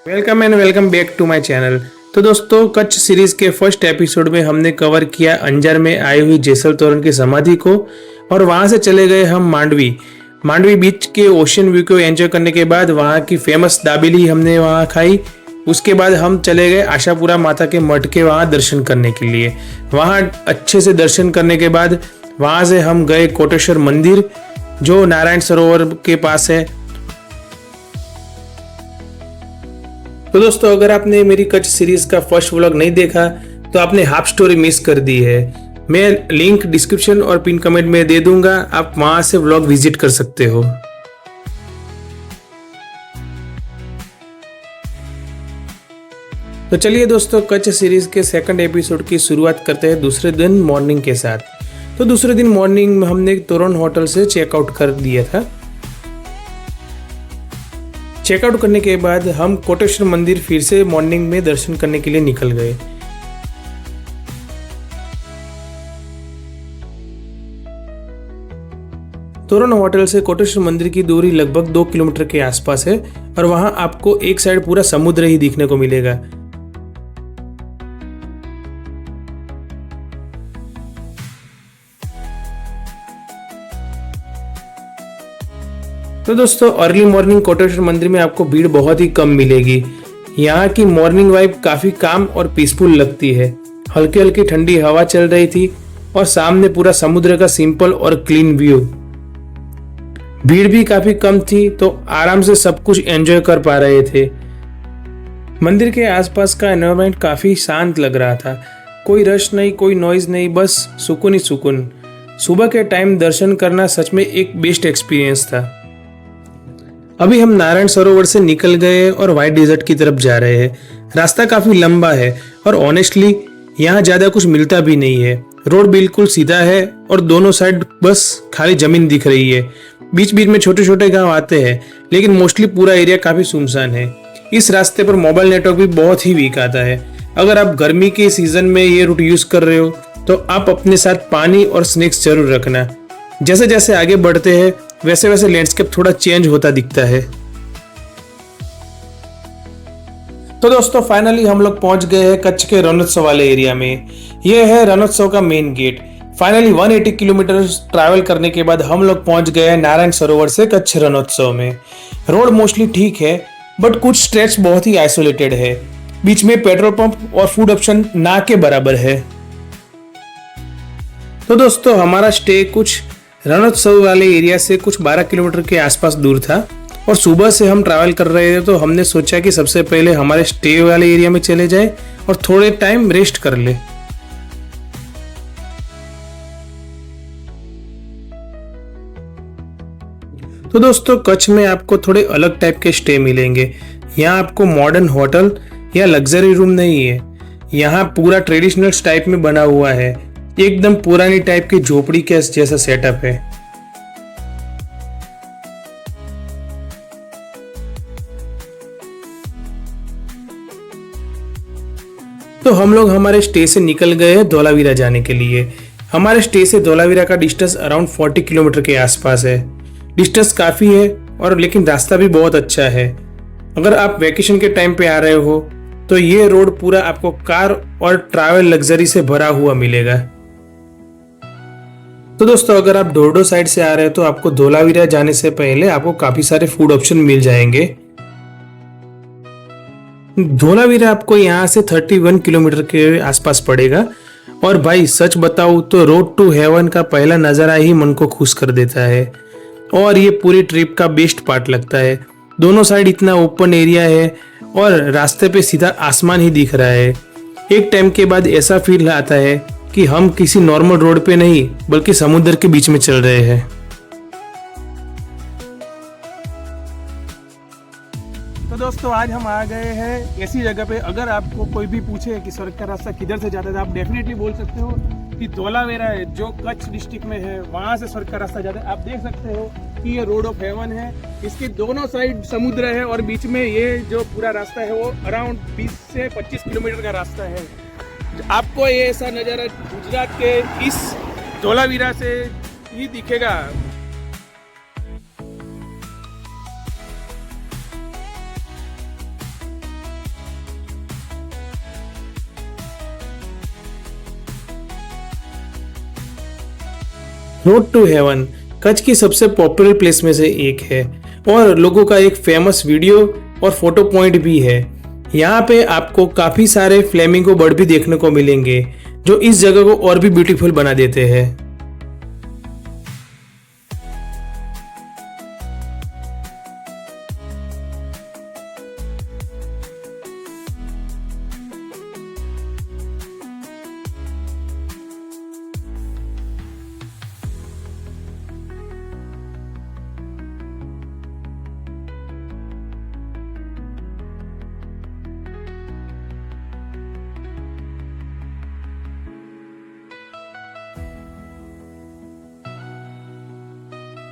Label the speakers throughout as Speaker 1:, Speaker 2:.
Speaker 1: Welcome and welcome back to my channel. तो दोस्तों, Kutch series के फर्स्ट एपिसोड में हमने कवर किया अंजार में आई हुई जेसल तोरण की समाधि को, और वहां से चले गए हम मांडवी। मांडवी बीच के ओशन व्यू को एंजॉय करने के बाद वहां की फेमस दाबेली हमने वहां खाई। उसके बाद हम चले गए आशापुरा माता के मठ के वहां दर्शन करने के लिए। वहां अच्छे से दर्शन करने के बाद वहां से हम गए कोटेश्वर मंदिर, जो नारायण सरोवर के पास है। तो दोस्तों, अगर आपने मेरी कच्छ सीरीज का फर्स्ट व्लॉग नहीं देखा तो आपने हाफ स्टोरी मिस कर दी है। मैं लिंक डिस्क्रिप्शन और पिन कमेंट में दे दूंगा, आप वहां से व्लॉग विजिट कर सकते हो। तो चलिए दोस्तों, कच्छ सीरीज के सेकंड एपिसोड की शुरुआत करते हैं दूसरे दिन मॉर्निंग के साथ। तो दूसरे दिन मॉर्निंग में हमने तोरण होटल से चेकआउट कर दिया था। चेकआउट करने के बाद हम कोटेश्वर मंदिर फिर से मॉर्निंग में दर्शन करने के लिए निकल गए। तोरण होटल से कोटेश्वर मंदिर की दूरी लगभग 2 किलोमीटर के आसपास है, और वहां आपको एक साइड पूरा समुद्र ही दिखने को मिलेगा। तो दोस्तों, अर्ली मॉर्निंग कोटेश्वर मंदिर में आपको भीड़ बहुत ही कम मिलेगी। यहाँ की मॉर्निंग वाइब काफी काम और पीसफुल लगती है। हल्की हल्की ठंडी हवा चल रही थी और सामने पूरा समुद्र का सिंपल और क्लीन व्यू। भीड़ भी काफी कम थी, तो आराम से सब कुछ एंजॉय कर पा रहे थे। मंदिर के आसपास का एनवायरनमेंट काफी शांत लग रहा था। कोई रश नहीं, कोई नॉइज नहीं, बस सुकून ही सुकून। सुबह के टाइम दर्शन करना सच में एक बेस्ट एक्सपीरियंस था। अभी हम नारायण सरोवर से निकल गए और व्हाइट डेजर्ट की तरफ जा रहे हैं। रास्ता काफी लंबा है और ऑनेस्टली यहाँ ज्यादा कुछ मिलता भी नहीं है। रोड बिल्कुल सीधा है और दोनों साइड बस खाली जमीन दिख रही है। बीच बीच में छोटे छोटे गांव आते हैं, लेकिन मोस्टली पूरा एरिया काफी सुनसान है। इस रास्ते पर मोबाइल नेटवर्क भी बहुत ही वीक आता है। अगर आप गर्मी के सीजन में ये रूट यूज कर रहे हो तो आप अपने साथ पानी और स्नैक्स जरूर रखना। जैसे जैसे आगे बढ़ते हैं वैसे वैसे लैंडस्केप थोड़ा चेंज होता दिखता है। तो दोस्तों, फाइनली हम लोग पहुंच गए हैं कच्छ के रणोत्सव वाले एरिया में। यह है रणोत्सव का main gate. Finally 180 kilometre travel करने के बाद हम लोग पहुंच गए हैं नारायण सरोवर से कच्छ रणोत्सव में। रोड मोस्टली ठीक है, बट कुछ स्ट्रेच बहुत ही आइसोलेटेड है। बीच में पेट्रोल पंप और फूड ऑप्शन ना के बराबर है। तो दोस्तों, हमारा स्टे कुछ रणोत्सव वाले एरिया से कुछ 12 किलोमीटर के आसपास दूर था, और सुबह से हम ट्रैवल कर रहे थे, तो हमने सोचा कि सबसे पहले हमारे स्टे वाले एरिया में चले जाए और थोड़े टाइम रेस्ट कर ले। तो दोस्तों, कच्छ में आपको थोड़े अलग टाइप के स्टे मिलेंगे। यहाँ आपको मॉडर्न होटल या लग्जरी रूम नहीं है। यहाँ पूरा ट्रेडिशनल टाइप में बना हुआ है। एकदम पुरानी टाइप की झोपड़ी के जैसा सेटअप है। तो हम लोग हमारे स्टे से निकल गए धोलावीरा जाने के लिए। हमारे स्टे से धोलावीरा का डिस्टेंस अराउंड 40 किलोमीटर के आसपास है। डिस्टेंस काफी है, और लेकिन रास्ता भी बहुत अच्छा है। अगर आप वेकेशन के टाइम पे आ रहे हो तो ये रोड पूरा आपको कार और ट्रैवल लग्जरी से भरा हुआ मिलेगा। तो दोस्तों, अगर आप डोरडो साइड से आ रहे हो तो आपको धोलावीरा जाने से पहले आपको काफी सारे फूड ऑप्शन मिल जाएंगे। धोलावीरा आपको यहाँ से 31 किलोमीटर के आसपास पड़ेगा, और भाई सच बताऊं तो रोड टू हेवन का पहला नजारा ही मन को खुश कर देता है, और ये पूरी ट्रिप का बेस्ट पार्ट लगता है। दोनों साइड इतना ओपन एरिया है और रास्ते पे सीधा आसमान ही दिख रहा है। एक टाइम के बाद ऐसा फील आता है कि हम किसी नॉर्मल रोड पे नहीं बल्कि समुद्र के बीच में चल रहे हैं। तो दोस्तों, आज हम आ गए हैं ऐसी जगह पे, अगर आपको कोई भी पूछे कि स्वर्ग का रास्ता किधर से जाता है, तो आप डेफिनेटली बोल सकते हो कि धोलावीरा है, जो कच्छ डिस्ट्रिक्ट में है, वहां से स्वर्ग का रास्ता जाता है। आप देख सकते हो कि ये रोड ऑफ हेवन है। इसके दोनों साइड समुद्र है, और बीच में ये जो पूरा रास्ता है वो अराउंड 20 से 25 किलोमीटर का रास्ता है। आपको ये ऐसा नज़ारा गुजरात के इस धोलावीरा से ही दिखेगा। रोड टू हेवन कच्छ की सबसे पॉपुलर प्लेस में से एक है और लोगों का एक फेमस वीडियो और फोटो पॉइंट भी है। यहाँ पे आपको काफी सारे फ्लेमिंगो बर्ड भी देखने को मिलेंगे जो इस जगह को और भी ब्यूटीफुल बना देते हैं।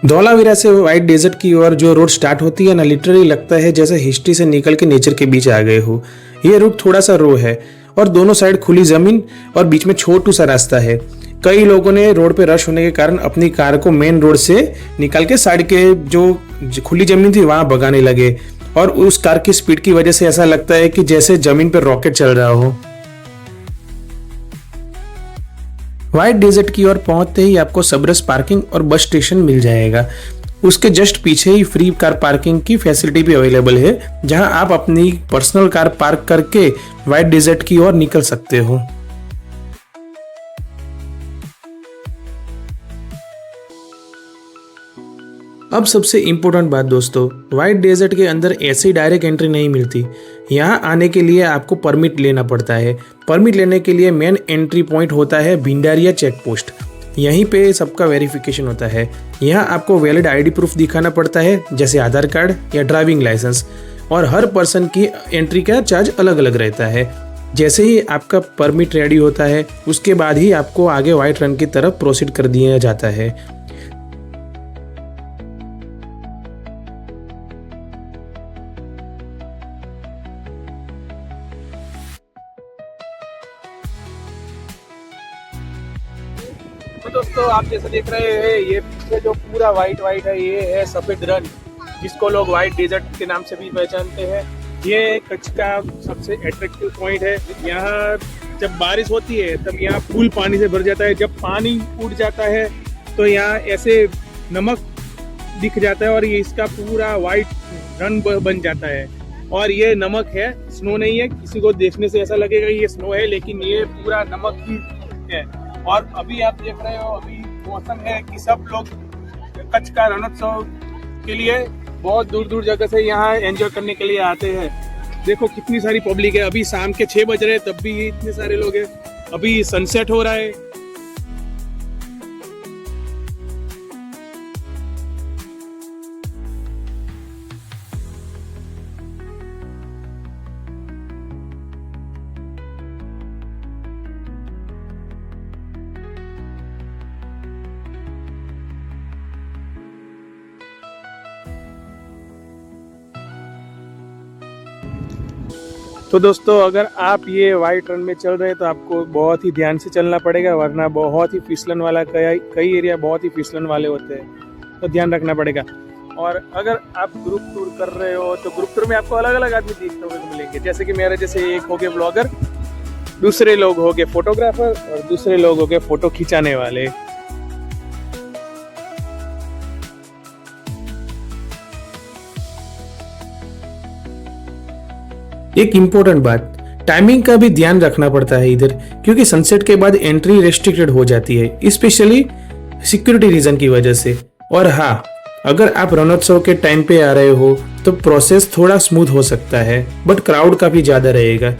Speaker 1: धौलावीरा से व्हाइट डेजर्ट की ओर जो रोड स्टार्ट होती है ना, लिटरली लगता है जैसे हिस्ट्री से निकल के नेचर के बीच आ गए हो। ये रूट थोड़ा सा रो है और दोनों साइड खुली जमीन और बीच में छोटू सा रास्ता है। कई लोगों ने रोड पे रश होने के कारण अपनी कार को मेन रोड से निकाल के साइड के जो खुली जमीन थी वहां भगाने लगे और उस कार की स्पीड की वजह से ऐसा लगता है कि जैसे जमीन पे रॉकेट चल रहा हो। व्हाइट डेजर्ट की ओर पहुंचते ही आपको सबरस पार्किंग और बस स्टेशन मिल जाएगा। उसके जस्ट पीछे ही फ्री कार पार्किंग की फैसिलिटी भी अवेलेबल है जहां आप अपनी पर्सनल कार पार्क करके व्हाइट डेजर्ट की ओर निकल सकते हो। अब सबसे इम्पोर्टेंट बात दोस्तों, व्हाइट डेजर्ट के अंदर ऐसी डायरेक्ट एंट्री नहीं मिलती। यहाँ आने के लिए आपको परमिट लेना पड़ता है। परमिट लेने के लिए मेन एंट्री पॉइंट होता है भिंडारिया चेक पोस्ट। यहीं पे सबका वेरिफिकेशन होता है। यहाँ आपको वैलिड आईडी प्रूफ दिखाना पड़ता है जैसे आधार कार्ड या ड्राइविंग लाइसेंस, और हर पर्सन की एंट्री का चार्ज अलग अलग रहता है। जैसे ही आपका परमिट रेडी होता है उसके बाद ही आपको आगे व्हाइट रन की तरफ प्रोसीड कर दिया जाता है।
Speaker 2: तो दोस्तों आप जैसे देख रहे हैं ये पीछे जो पूरा वाइट है ये है सफेद रन, जिसको लोग व्हाइट डेजर्ट के नाम से भी पहचानते हैं। ये कच्छ का सबसे अट्रैक्टिव पॉइंट है। यहाँ जब बारिश होती है तब यहाँ फुल पानी से भर जाता है। जब पानी उड़ जाता है तो यहाँ ऐसे नमक दिख जाता है और ये इसका पूरा वाइट रन बन जाता है। और ये नमक है, स्नो नहीं है। किसी को देखने से ऐसा लगेगा ये स्नो है, लेकिन ये पूरा नमक ही है। और अभी आप देख रहे हो अभी मौसम है कि सब लोग कच्छ का रणोत्सव के लिए बहुत दूर दूर जगह से यहाँ एंजॉय करने के लिए आते हैं। देखो कितनी सारी पब्लिक है। अभी शाम के 6 बज रहे हैं तब भी इतने सारे लोग हैं। अभी सनसेट हो रहा है। तो दोस्तों अगर आप ये वाइट रन में चल रहे हैं तो आपको बहुत ही ध्यान से चलना पड़ेगा, वरना बहुत ही फिसलन वाला कई एरिया बहुत ही फिसलन वाले होते हैं, तो ध्यान रखना पड़ेगा। और अगर आप ग्रुप टूर कर रहे हो तो ग्रुप टूर में आपको अलग अलग आदमी देखने को मिलेंगे। जैसे कि मेरे जैसे एक हो गए ब्लॉगर, दूसरे लोग हो गए फोटोग्राफर और दूसरे लोग हो गए फोटो खिंचाने वाले।
Speaker 1: एक इम्पोर्टेंट बात, टाइमिंग का भी ध्यान रखना पड़ता है इधर, क्योंकि सनसेट के बाद एंट्री रेस्ट्रिक्टेड हो जाती है, स्पेशली सिक्योरिटी रीजन की वजह से। और हाँ, अगर आप रणोत्सव के टाइम पे आ रहे हो तो प्रोसेस थोड़ा स्मूथ हो सकता है, बट क्राउड काफी ज्यादा रहेगा।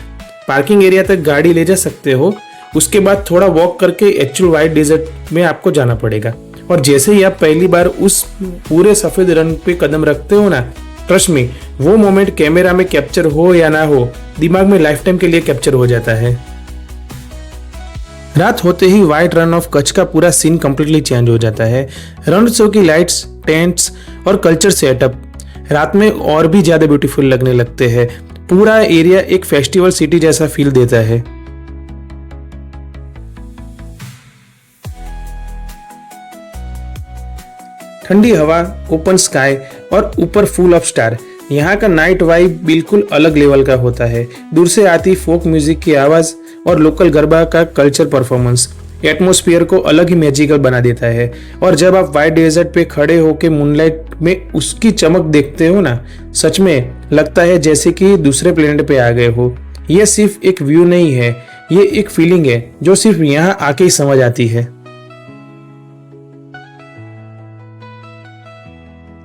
Speaker 1: पार्किंग एरिया तक गाड़ी ले जा सकते हो, उसके बाद थोड़ा वॉक करके एक्चुअल व्हाइट डेजर्ट में आपको जाना पड़ेगा। और जैसे ही आप पहली बार उस पूरे सफेद रंग पे कदम रखते हो ना, ट्रस्ट में वो मोमेंट कैमरा में कैप्चर हो या ना हो, दिमाग में लाइफ टाइम के लिए कैप्चर हो जाता है। रात होते ही व्हाइट रन ऑफ कच्छ का पूरा सीन कंप्लीटली चेंज हो जाता है। रणोत्सव की लाइट्स, टेंट्स और कल्चर सेटअप रात में और भी ज्यादा ब्यूटीफुल लगने लगते हैं। पूरा एरिया एक फेस्टिवल सिटी जैसा फील देता है। ठंडी हवा, ओपन स्काई और ऊपर फुल ऑफ स्टार, यहाँ का नाइट वाइब बिल्कुल अलग लेवल का होता है। दूर से आती फोक म्यूजिक की आवाज और लोकल गरबा का कल्चर परफॉर्मेंस, एटमॉस्फेयर को अलग ही मैजिकल बना देता है। और जब आप वाइट डेजर्ट पे खड़े होके मूनलाइट में उसकी चमक देखते हो ना, सच में लगता है जैसे कि दूसरे प्लेनेट पे आ गए हो। यह सिर्फ एक व्यू नहीं है, ये एक फीलिंग है जो सिर्फ यहाँ आके ही समझ आती है।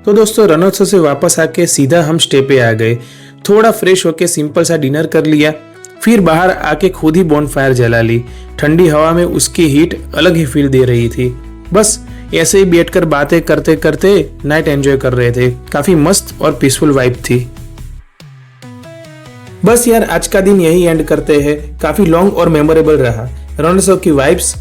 Speaker 1: तो दोस्तों, रणोत्सव से वापस आके सीधा हम स्टे पे आ गए। थोड़ा फ्रेश होके सिंपल सा डिनर कर लिया, फिर बाहर आके खुद ही बॉनफायर जला ली। ठंडी हवा में उसकी हीट अलग ही फील दे रही थी। बस ऐसे ही बैठकर बातें करते करते नाइट एंजॉय कर रहे थे। काफी मस्त और पीसफुल वाइब थी। बस यार, आज का दिन यही एंड करते हैं। काफी लॉन्ग और मेमोरेबल रहा। रणोत्सव की वाइब्स,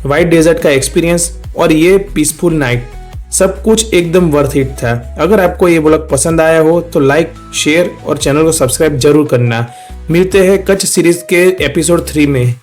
Speaker 1: वाइट डेजर्ट का एक्सपीरियंस और ये पीसफुल नाइट, सब कुछ एकदम वर्थ इट था। अगर आपको ये ब्लॉग पसंद आया हो तो लाइक, शेयर और चैनल को सब्सक्राइब जरूर करना। मिलते हैं कच्छ सीरीज के एपिसोड 3 में।